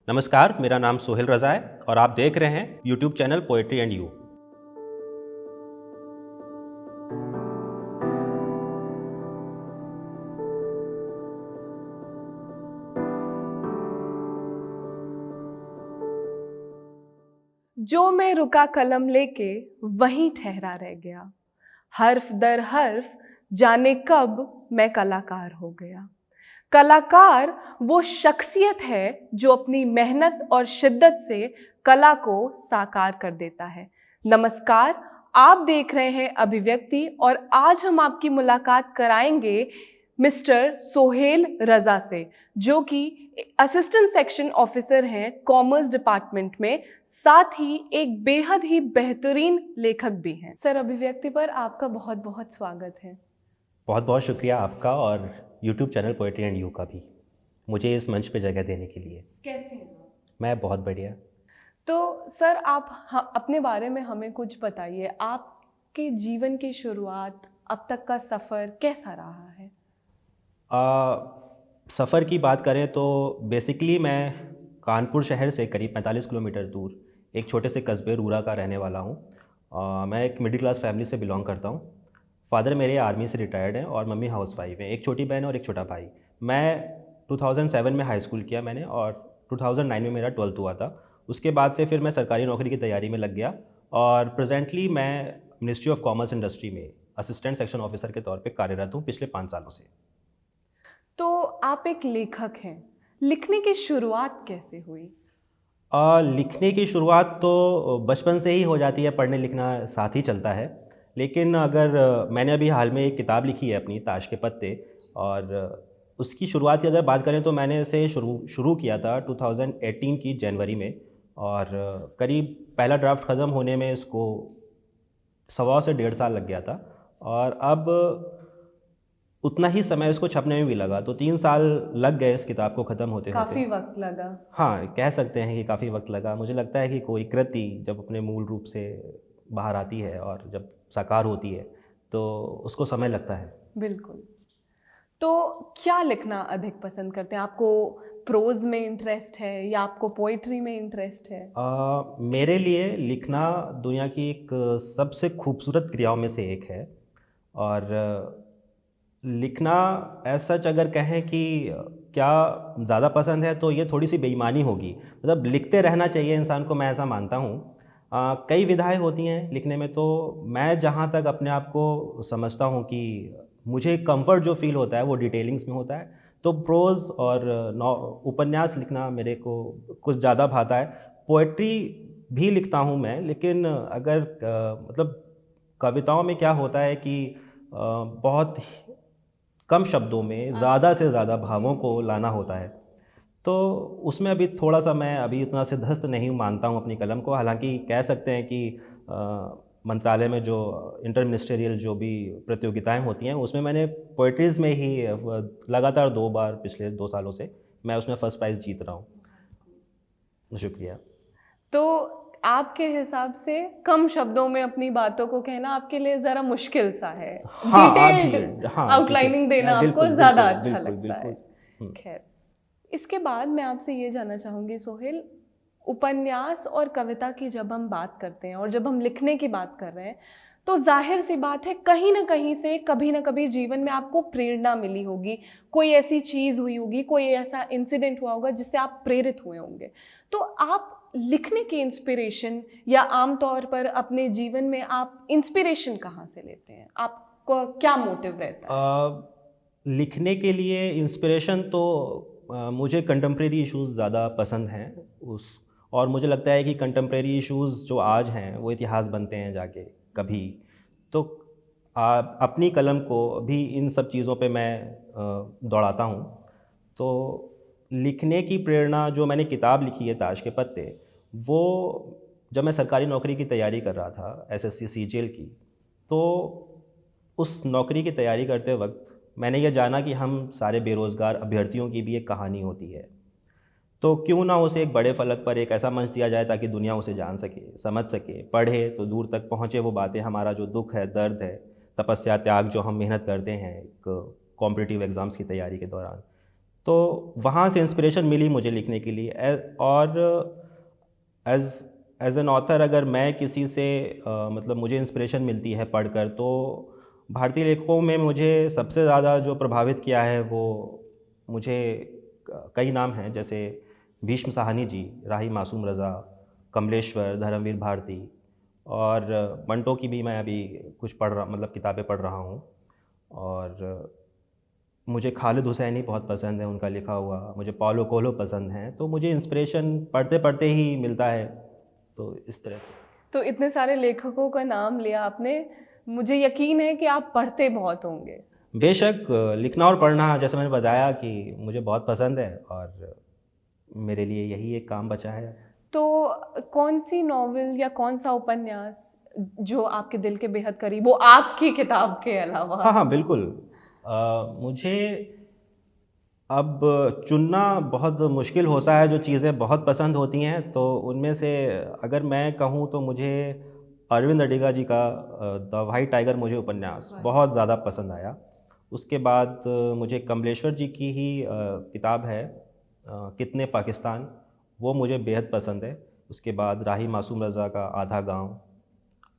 नमस्कार, मेरा नाम सोहेल रज़ा है और आप देख रहे हैं YouTube channel poetry and you. जो मैं रुका कलम लेके वहीं ठहरा रह गया, हर्फ दर हर्फ जाने कब मैं कलाकार हो गया। कलाकार वो शख्सियत है जो अपनी मेहनत और शिद्दत से कला को साकार कर देता है। नमस्कार, आप देख रहे हैं अभिव्यक्ति और आज हम आपकी मुलाकात कराएंगे मिस्टर सोहेल रज़ा से, जो कि असिस्टेंट सेक्शन ऑफिसर हैं कॉमर्स डिपार्टमेंट में, साथ ही एक बेहद ही बेहतरीन लेखक भी हैं। सर, अभिव्यक्ति पर आपका बहुत बहुत स्वागत है। बहुत बहुत शुक्रिया आपका और YouTube channel poetry and you का भी, मुझे इस मंच पे जगह देने के लिए। कैसे हैं? मैं बहुत बढ़िया। तो सर, आप अपने बारे में हमें कुछ बताइए। आपके जीवन की शुरुआत, अब तक का सफ़र कैसा रहा है? सफ़र की बात करें तो बेसिकली मैं कानपुर शहर से करीब 45 किलोमीटर दूर एक छोटे से कस्बे रूरा का रहने वाला हूँ। मैं एक मिडिल क्लास फैमिली से बिलोंग करता हूँ। फ़ादर मेरे आर्मी से रिटायर्ड हैं और मम्मी हाउसवाइफ हैं। एक छोटी बहन और एक छोटा भाई। मैं 2007 में हाई स्कूल किया मैंने और 2009 में मेरा 12th हुआ था। उसके बाद से फिर मैं सरकारी नौकरी की तैयारी में लग गया और प्रेजेंटली मैं मिनिस्ट्री ऑफ कॉमर्स इंडस्ट्री में असिस्टेंट सेक्शन ऑफिसर के तौर पे कार्यरत हूँ पिछले 5 सालों से। तो आप एक लेखक हैं, लिखने की शुरुआत कैसे हुई? लिखने की शुरुआत तो बचपन से ही हो जाती है, पढ़ने लिखना साथ ही चलता है। लेकिन अगर मैंने अभी हाल में एक किताब लिखी है अपनी, ताश के पत्ते, और उसकी शुरुआत की अगर बात करें तो मैंने इसे शुरू किया था 2018 की जनवरी में और करीब पहला ड्राफ्ट ख़त्म होने में इसको 1.25 से 1.5 साल लग गया था और अब उतना ही समय इसको छपने में भी लगा, तो 3 साल लग गए इस किताब को ख़त्म होते होते। काफ़ी वक्त लगा। हाँ, कह सकते हैं कि काफ़ी वक्त लगा। मुझे लगता है कि कोई कृति जब अपने मूल रूप से बाहर आती है और जब साकार होती है तो उसको समय लगता है। बिल्कुल। तो क्या लिखना अधिक पसंद करते हैं? आपको प्रोज में इंटरेस्ट है या आपको पोइट्री में इंटरेस्ट है? मेरे लिए लिखना दुनिया की एक सबसे खूबसूरत क्रियाओं में से एक है और लिखना एज सच अगर कहें कि क्या ज़्यादा पसंद है तो ये थोड़ी सी बेईमानी होगी। मतलब लिखते रहना चाहिए इंसान को, मैं ऐसा मानता हूँ। कई विधाएं होती हैं लिखने में, तो मैं जहाँ तक अपने आप को समझता हूँ कि मुझे कंफर्ट जो फील होता है वो डिटेलिंग्स में होता है, तो प्रोज़ और उपन्यास लिखना मेरे को कुछ ज़्यादा भाता है। पोएट्री भी लिखता हूँ मैं, लेकिन अगर मतलब कविताओं में क्या होता है कि बहुत कम शब्दों में ज़्यादा से ज़्यादा भावों को लाना होता है, तो उसमें अभी थोड़ा सा मैं अभी उतना सिद्धस्त नहीं मानता हूँ अपनी कलम को। हालांकि कह सकते हैं कि मंत्रालय में जो इंटर मिनिस्टेरियल जो भी प्रतियोगिताएं होती हैं उसमें मैंने पोइट्रीज़ में ही लगातार 2 बार पिछले 2 सालों से मैं उसमें फ़र्स्ट प्राइज़ जीत रहा हूँ। शुक्रिया। तो आपके हिसाब से कम शब्दों में अपनी बातों को कहना आपके लिए ज़रा मुश्किल सा है। हाँ, डिटेल्ड आउटलाइनिंग देना आपको ज़्यादा अच्छा लगता है। खैर, इसके बाद मैं आपसे ये जानना चाहूँगी सोहेल, उपन्यास और कविता की जब हम बात करते हैं और जब हम लिखने की बात कर रहे हैं तो जाहिर सी बात है कहीं ना कहीं से कभी ना कभी जीवन में आपको प्रेरणा मिली होगी, कोई ऐसी चीज़ हुई होगी, कोई ऐसा इंसिडेंट हुआ होगा जिससे आप प्रेरित हुए होंगे। तो आप लिखने की इंस्पिरेशन या आमतौर पर अपने जीवन में आप इंस्पिरेशन कहाँ से लेते हैं? आपको क्या मोटिव रहता है? लिखने के लिए इंस्पिरेशन तो मुझे कंटेम्प्रेरी इश्यूज़ ज़्यादा पसंद हैं और मुझे लगता है कि कंटेम्प्रेरी इश्यूज़ जो आज हैं वो इतिहास बनते हैं जाके कभी, तो अपनी कलम को भी इन सब चीज़ों पे मैं दौड़ाता हूँ। तो लिखने की प्रेरणा, जो मैंने किताब लिखी है ताश के पत्ते, वो जब मैं सरकारी नौकरी की तैयारी कर रहा था एसएससी सीजीएल की, तो उस नौकरी की तैयारी करते वक्त मैंने ये जाना कि हम सारे बेरोज़गार अभ्यर्थियों की भी एक कहानी होती है, तो क्यों ना उसे एक बड़े फलक पर एक ऐसा मंच दिया जाए ताकि दुनिया उसे जान सके, समझ सके, पढ़े तो दूर तक पहुँचे वो बातें, हमारा जो दुख है, दर्द है, तपस्या, त्याग जो हम मेहनत करते हैं एक कॉम्पिटिटिव एग्ज़ाम्स की तैयारी के दौरान। तो वहाँ से इंस्पिरेशन मिली मुझे लिखने के लिए। और एज एज एन ऑथर अगर मैं किसी से मतलब मुझे इंस्पिरेशन मिलती है पढ़कर, तो भारतीय लेखकों में मुझे सबसे ज़्यादा जो प्रभावित किया है वो मुझे कई नाम हैं, जैसे भीष्म साहनी जी, राही मासूम रज़ा, कमलेश्वर, धर्मवीर भारती, और मंटो की भी मैं अभी कुछ पढ़ रहा, मतलब किताबें पढ़ रहा हूँ। और मुझे खालिद हुसैनी बहुत पसंद है, उनका लिखा हुआ। मुझे पाउलो कोएल्हो पसंद हैं। तो मुझे इंस्पिरेशन पढ़ते पढ़ते ही मिलता है, तो इस तरह से। तो इतने सारे लेखकों का नाम लिया आपने, मुझे यकीन है कि आप पढ़ते बहुत होंगे। बेशक, लिखना और पढ़ना, जैसे मैंने बताया कि मुझे बहुत पसंद है, और मेरे लिए यही एक काम बचा है। तो कौन सी नॉवेल या कौन सा उपन्यास जो आपके दिल के बेहद करीब, वो आपकी किताब के अलावा? हाँ हाँ, बिल्कुल। मुझे अब चुनना बहुत मुश्किल होता है, जो चीज़ें बहुत पसंद होती हैं, तो उनमें से अगर मैं कहूँ तो मुझे अरविंद अडिगा जी का द व्हाइट टाइगर मुझे उपन्यास बहुत ज़्यादा पसंद आया। उसके बाद मुझे कमलेश्वर जी की ही किताब है, कितने पाकिस्तान, वो मुझे बेहद पसंद है। उसके बाद राही मासूम रज़ा का आधा गांव,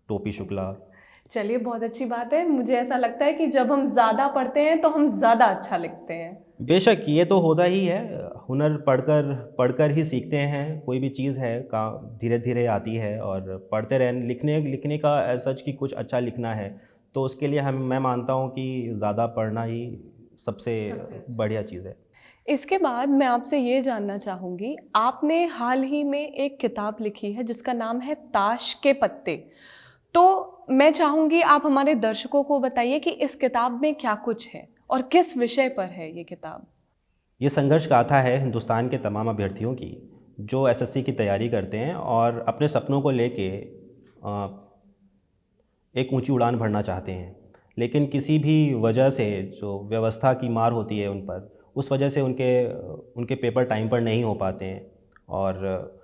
टोपी शुक्ला। चलिए, बहुत अच्छी बात है। मुझे ऐसा लगता है कि जब हम ज़्यादा पढ़ते हैं तो हम ज़्यादा अच्छा लिखते हैं। बेशक, ये तो होता ही है। हुनर पढ़कर पढ़कर ही सीखते हैं। कोई भी चीज़ है का धीरे धीरे आती है, और पढ़ते रहें। लिखने लिखने का सच कि कुछ अच्छा लिखना है, तो उसके लिए मैं मानता हूँ कि ज़्यादा पढ़ना ही सबसे बढ़िया चीज़ है। इसके बाद मैं आपसे ये जानना चाहूँगी, आपने हाल ही में एक किताब लिखी है जिसका नाम है ताश के पत्ते। तो मैं चाहूँगी आप हमारे दर्शकों को बताइए कि इस किताब में क्या कुछ है और किस विषय पर है ये किताब। ये संघर्ष गाथा है हिंदुस्तान के तमाम अभ्यर्थियों की, जो एसएससी की तैयारी करते हैं और अपने सपनों को लेके एक ऊंची उड़ान भरना चाहते हैं, लेकिन किसी भी वजह से जो व्यवस्था की मार होती है उन पर, उस वजह से उनके पेपर टाइम पर नहीं हो पाते हैं, और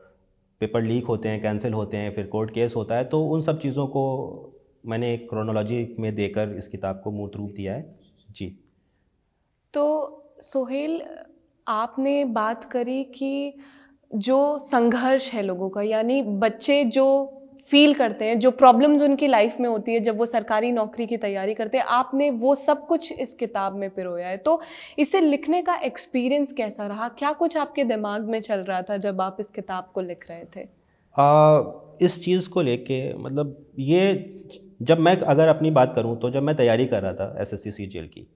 पेपर लीक होते हैं, कैंसिल होते हैं, फिर कोर्ट केस होता है। तो उन सब चीज़ों को मैंने एक क्रोनोलॉजी में देकर इस किताब को मूर्त रूप दिया है। जी। तो सोहेल, आपने बात करी कि जो संघर्ष है लोगों का, यानी बच्चे जो फील करते हैं, जो प्रॉब्लम्स उनकी लाइफ में होती है जब वो सरकारी नौकरी की तैयारी करते हैं, आपने वो सब कुछ इस किताब में पिरोया है। तो इसे लिखने का एक्सपीरियंस कैसा रहा? क्या कुछ आपके दिमाग में चल रहा था जब आप इस किताब को लिख रहे थे? इस चीज़ को लेके, मतलब ये, जब मैं अगर अपनी बात करूं, तो जब मैं तैयारी कर रहा था एसएससी सीजीएल की,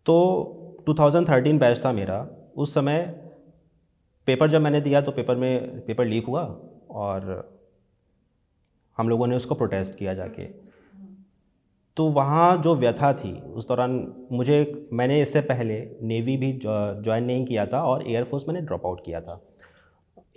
तो 2013 बैच था मेरा। उस समय पेपर जब मैंने दिया तो पेपर लीक हुआ, और हम लोगों ने उसको प्रोटेस्ट किया जाके। तो वहाँ जो व्यथा थी उस दौरान, मैंने इससे पहले नेवी भी ज्वाइन नहीं किया था, और एयरफोर्स मैंने ड्रॉप आउट किया था।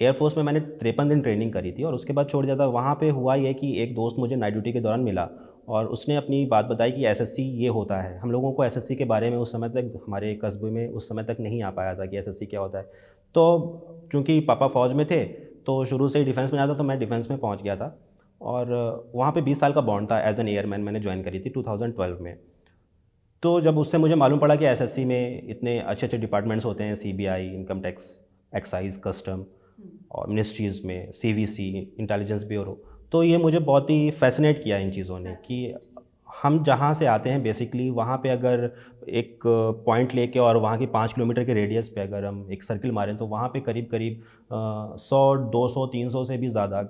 एयरफोर्स में मैंने 53 दिन ट्रेनिंग करी थी, और उसके बाद छोड़ दिया था। वहाँ पे हुआ ये कि एक दोस्त मुझे नाइट ड्यूटी के दौरान मिला, और उसने अपनी बात बताई कि एसएससी ये होता है। हम लोगों को एसएससी के बारे में उस समय तक, हमारे कस्बे में उस समय तक नहीं आ पाया था कि एसएससी क्या होता है। तो चूँकि पापा फ़ौज में थे, तो शुरू से ही डिफेंस में आता, तो मैं डिफेंस में पहुँच गया था, और वहाँ पे 20 साल का बॉन्ड था। एज एन एयरमैन मैंने ज्वाइन करी थी 2012 में। तो जब उससे मुझे मालूम पड़ा कि एसएससी में इतने अच्छे अच्छे डिपार्टमेंट्स होते हैं, CBI, income tax, excise, custom, और मिनिस्ट्रीज़ में सीवीसी, इंटेलिजेंस ब्यूरो, तो ये मुझे बहुत ही फैसिनेट किया इन चीज़ों ने, कि हम जहाँ से आते हैं बेसिकली, वहाँ पे अगर एक पॉइंट लेके और वहाँ की 5 किलोमीटर के रेडियस पे अगर हम एक सर्किल मारें, तो वहाँ पे करीब करीब 100, 200, 300 से भी ज़्यादा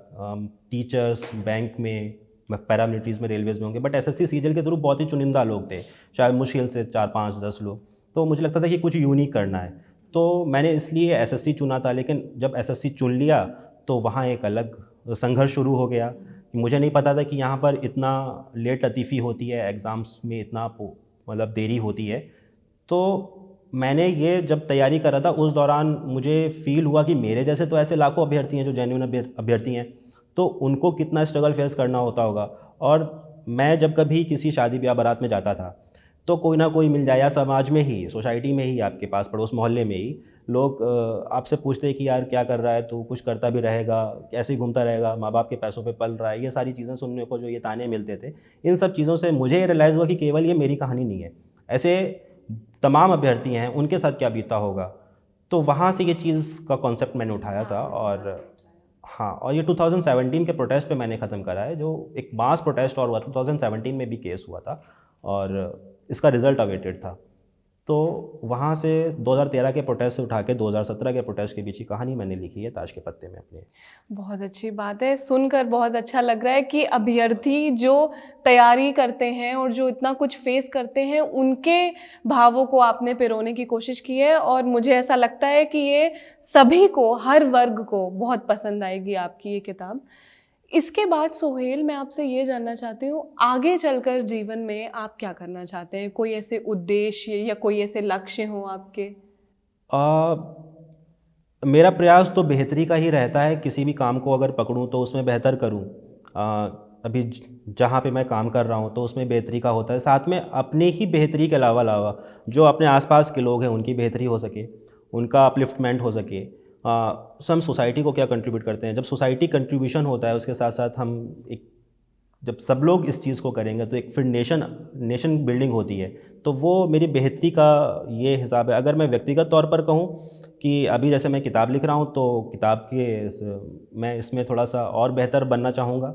टीचर्स बैंक में, पैरामिलिट्रीज़ में, रेलवेज़ में होंगे। बट एसएससी सीजीएल के थ्रू बहुत ही चुनिंदा लोग थे, शायद मुश्किल से 4, 5, 10 लोग। तो मुझे लगता था कि कुछ यूनिक करना है, तो मैंने इसलिए एसएससी चुना था। लेकिन जब एसएससी चुन लिया, तो वहाँ एक अलग संघर्ष शुरू हो गया। मुझे नहीं पता था कि यहाँ पर इतना लेट लतीफ़ी होती है, एग्ज़ाम्स में इतना मतलब देरी होती है। तो मैंने ये जब तैयारी कर रहा था, उस दौरान मुझे फ़ील हुआ कि मेरे जैसे तो ऐसे लाखों अभ्यर्थी हैं जो जेन्युइन अभ्यर्थी हैं, तो उनको कितना स्ट्रगल फेस करना होता होगा। और मैं जब कभी किसी शादी ब्याह बारात में जाता था, तो कोई ना कोई मिल जाए, या समाज में ही, सोसाइटी में ही, आपके पास पड़ोस मोहल्ले में ही लोग आपसे पूछते हैं कि यार क्या कर रहा है तू, कुछ करता भी रहेगा, ऐसे ही घूमता रहेगा, माँ बाप के पैसों पे पल रहा है। ये सारी चीज़ें सुनने को जो ये ताने मिलते थे, इन सब चीज़ों से मुझे रियलाइज़ हुआ कि केवल ये मेरी कहानी नहीं है। ऐसे तमाम अभ्यर्थी हैं उनके साथ क्या बीता होगा। तो वहाँ से ये चीज़ का कॉन्सेप्ट मैंने उठाया था। और हाँ, और ये 2017 के प्रोटेस्ट पे मैंने ख़त्म करा है, जो एक मास प्रोटेस्ट और हुआ 2017 में भी केस हुआ था और इसका रिज़ल्ट अवेटेड था। तो वहाँ से 2013 के प्रोटेस्ट से उठा के 2017 के प्रोटेस्ट के बीच की कहानी मैंने लिखी है ताश के पत्ते में अपने। बहुत अच्छी बात है, सुनकर बहुत अच्छा लग रहा है कि अभ्यर्थी जो तैयारी करते हैं और जो इतना कुछ फेस करते हैं उनके भावों को आपने पिरोने की कोशिश की है, और मुझे ऐसा लगता है कि ये सभी को, हर वर्ग को बहुत पसंद आएगी आपकी ये किताब। इसके बाद सोहेल, मैं आपसे ये जानना चाहती हूँ, आगे चलकर जीवन में आप क्या करना चाहते हैं? कोई ऐसे उद्देश्य या कोई ऐसे लक्ष्य हों आपके? मेरा प्रयास तो बेहतरी का ही रहता है, किसी भी काम को अगर पकड़ूं तो उसमें बेहतर करूं। अभी जहाँ पे मैं काम कर रहा हूं तो उसमें बेहतरी का होता है, साथ में अपने ही बेहतरी के अलावा जो अपने आसपास के लोग हैं उनकी बेहतरी हो सके, उनका अपलिफ्टमेंट हो सके। हम सोसाइटी को क्या कंट्रीब्यूट करते हैं, जब सोसाइटी कंट्रीब्यूशन होता है उसके साथ साथ हम एक, जब सब लोग इस चीज़ को करेंगे तो एक फिर नेशन बिल्डिंग होती है। तो वो मेरी बेहतरी का ये हिसाब है। अगर मैं व्यक्तिगत तौर पर कहूँ कि अभी जैसे मैं किताब लिख रहा हूँ तो किताब के मैं इसमें थोड़ा सा और बेहतर बनना चाहूँगा,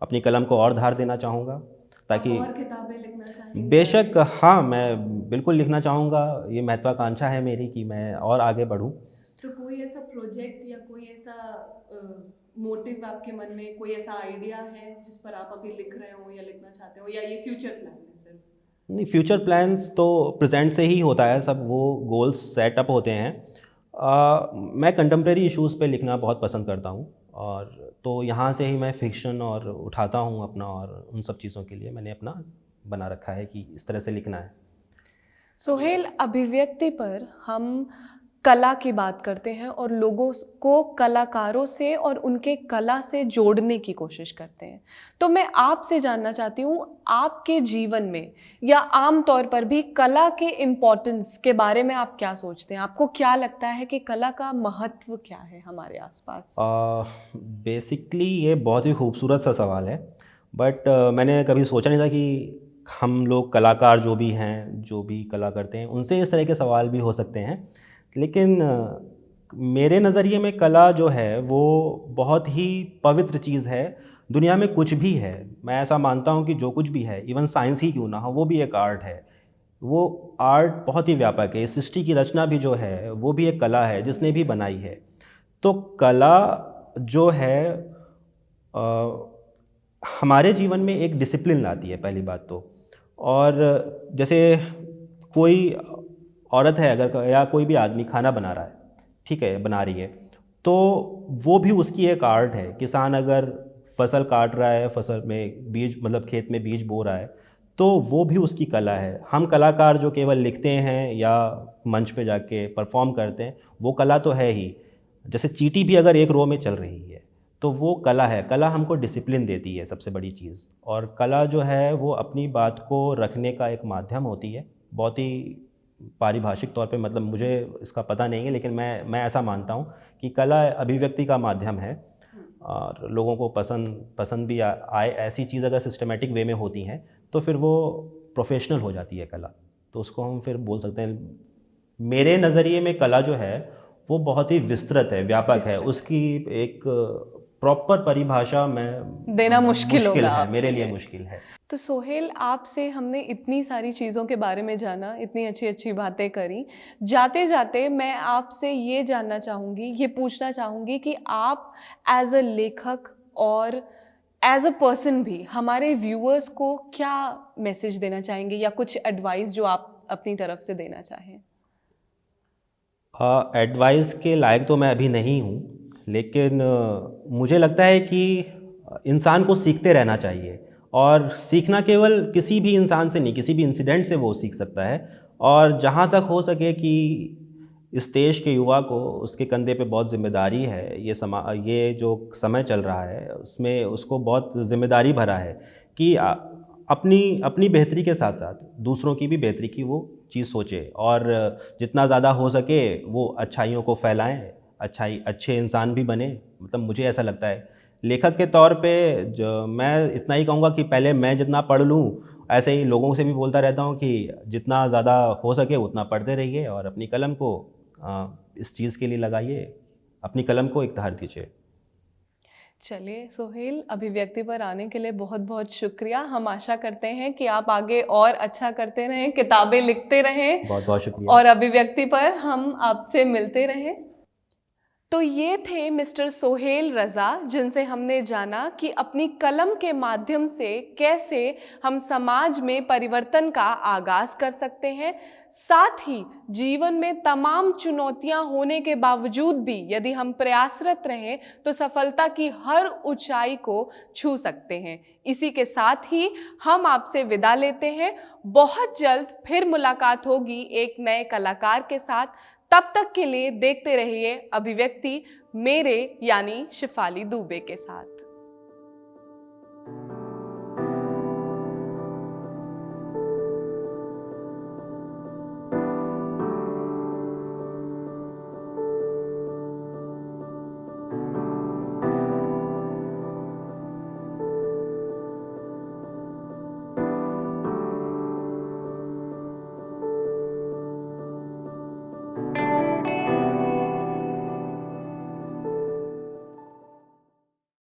अपनी कलम को और धार देना चाहूँगा ताकि और किताबें लिखना चाहेंगे? बेशक हाँ, मैं बिल्कुल लिखना चाहूँगा। ये महत्वाकांक्षा है मेरी कि मैं और आगे बढ़ूँ। तो कोई ऐसा प्रोजेक्ट या कोई ऐसा मोटिव आपके मन में, कोई ऐसा आइडिया है जिस पर आप अभी लिख रहे हो या लिखना चाहते हो, या ये फ्यूचर प्लान है सिर्फ? नहीं, फ्यूचर प्लान्स तो प्रेजेंट से ही होता है, सब वो गोल्स सेटअप होते हैं। मैं कंटेम्प्रेरी इश्यूज़ पे लिखना बहुत पसंद करता हूँ, और तो यहाँ से ही मैं फिक्शन और उठाता हूँ अपना, और उन सब चीज़ों के लिए मैंने अपना बना रखा है कि इस तरह से लिखना है। सोहेल, अभिव्यक्ति पर हम कला की बात करते हैं और लोगों को कलाकारों से और उनके कला से जोड़ने की कोशिश करते हैं। तो मैं आपसे जानना चाहती हूँ, आपके जीवन में या आम तौर पर भी कला के इम्पोर्टेंस के बारे में आप क्या सोचते हैं? आपको क्या लगता है कि कला का महत्व क्या है हमारे आसपास? बेसिकली ये बहुत ही खूबसूरत सा सवाल है, बट मैंने कभी सोचा नहीं था कि हम लोग कलाकार जो भी हैं, जो भी कला करते हैं, उनसे इस तरह के सवाल भी हो सकते हैं। लेकिन मेरे नज़रिए में कला जो है वो बहुत ही पवित्र चीज़ है। दुनिया में कुछ भी है, मैं ऐसा मानता हूँ कि जो कुछ भी है, इवन साइंस ही क्यों ना हो, वो भी एक आर्ट है। वो आर्ट बहुत ही व्यापक है। इस सृष्टि की रचना भी जो है वो भी एक कला है जिसने भी बनाई है। तो कला जो है हमारे जीवन में एक डिसिप्लिन लाती है, पहली बात तो। और जैसे कोई औरत है अगर, या कोई भी आदमी खाना बना रहा है, ठीक है, बना रही है, तो वो भी उसकी एक आर्ट है। किसान अगर फसल काट रहा है, फसल में बीज, मतलब खेत में बीज बो रहा है, तो वो भी उसकी कला है। हम कलाकार जो केवल लिखते हैं या मंच पे जाके परफॉर्म करते हैं, वो कला तो है ही। जैसे चींटी भी अगर एक रो में चल रही है तो वो कला है। कला हमको डिसिप्लिन देती है, सबसे बड़ी चीज़। और कला जो है वो अपनी बात को रखने का एक माध्यम होती है। बहुत ही पारिभाषिक तौर पे, मतलब मुझे इसका पता नहीं है, लेकिन मैं ऐसा मानता हूँ कि कला अभिव्यक्ति का माध्यम है। और लोगों को पसंद भी आए ऐसी चीज़ अगर सिस्टमेटिक वे में होती हैं तो फिर वो प्रोफेशनल हो जाती है कला। तो उसको हम फिर बोल सकते हैं, मेरे नज़रिए में कला जो है वो बहुत ही विस्तृत है, व्यापक है। उसकी एक प्रॉपर परिभाषा में देना मुश्किल होगा है, आपके मेरे लिए लिए। मुश्किल है। तो सोहेल, आपसे हमने इतनी सारी चीज़ों के बारे में जाना, इतनी अच्छी अच्छी बातें करी। जाते जाते मैं आपसे ये जानना चाहूँगी, ये पूछना चाहूँगी कि आप एज अ लेखक और एज अ पर्सन भी हमारे व्यूअर्स को क्या मैसेज देना चाहेंगे, या कुछ एडवाइस जो आप अपनी तरफ से देना चाहें? एडवाइस के लायक तो मैं अभी नहीं हूँ, लेकिन मुझे लगता है कि इंसान को सीखते रहना चाहिए। और सीखना केवल किसी भी इंसान से नहीं, किसी भी इंसिडेंट से वो सीख सकता है। और जहाँ तक हो सके कि इस देश के युवा को, उसके कंधे पे बहुत जिम्मेदारी है। ये जो समय चल रहा है उसमें उसको बहुत जिम्मेदारी भरा है कि अपनी बेहतरी के साथ साथ दूसरों की भी बेहतरी की वो चीज़ सोचे, और जितना ज़्यादा हो सके वो अच्छाइयों को फैलाएं, अच्छे इंसान भी बने, मतलब मुझे ऐसा लगता है। लेखक के तौर पे जो मैं इतना ही कहूँगा कि पहले मैं जितना पढ़ लूँ, ऐसे ही लोगों से भी बोलता रहता हूँ कि जितना ज़्यादा हो सके उतना पढ़ते रहिए और अपनी कलम को इस चीज़ के लिए लगाइए, अपनी कलम को इख्तियार दीजिए। चलिए सोहेल, अभिव्यक्ति पर आने के लिए बहुत बहुत शुक्रिया। हम आशा करते हैं कि आप आगे और अच्छा करते रहें, किताबें लिखते रहें बहुत बहुत शुक्रिया। और अभिव्यक्ति पर हम आपसे मिलते रहें। तो ये थे मिस्टर सोहेल रज़ा, जिनसे हमने जाना कि अपनी कलम के माध्यम से कैसे हम समाज में परिवर्तन का आगाज़ कर सकते हैं। साथ ही जीवन में तमाम चुनौतियां होने के बावजूद भी यदि हम प्रयासरत रहें तो सफलता की हर ऊंचाई को छू सकते हैं। इसी के साथ ही हम आपसे विदा लेते हैं। बहुत जल्द फिर मुलाकात होगी एक नए कलाकार के साथ। तब तक के लिए देखते रहिए अभिव्यक्ति, मेरे यानी शिफाली दुबे के साथ।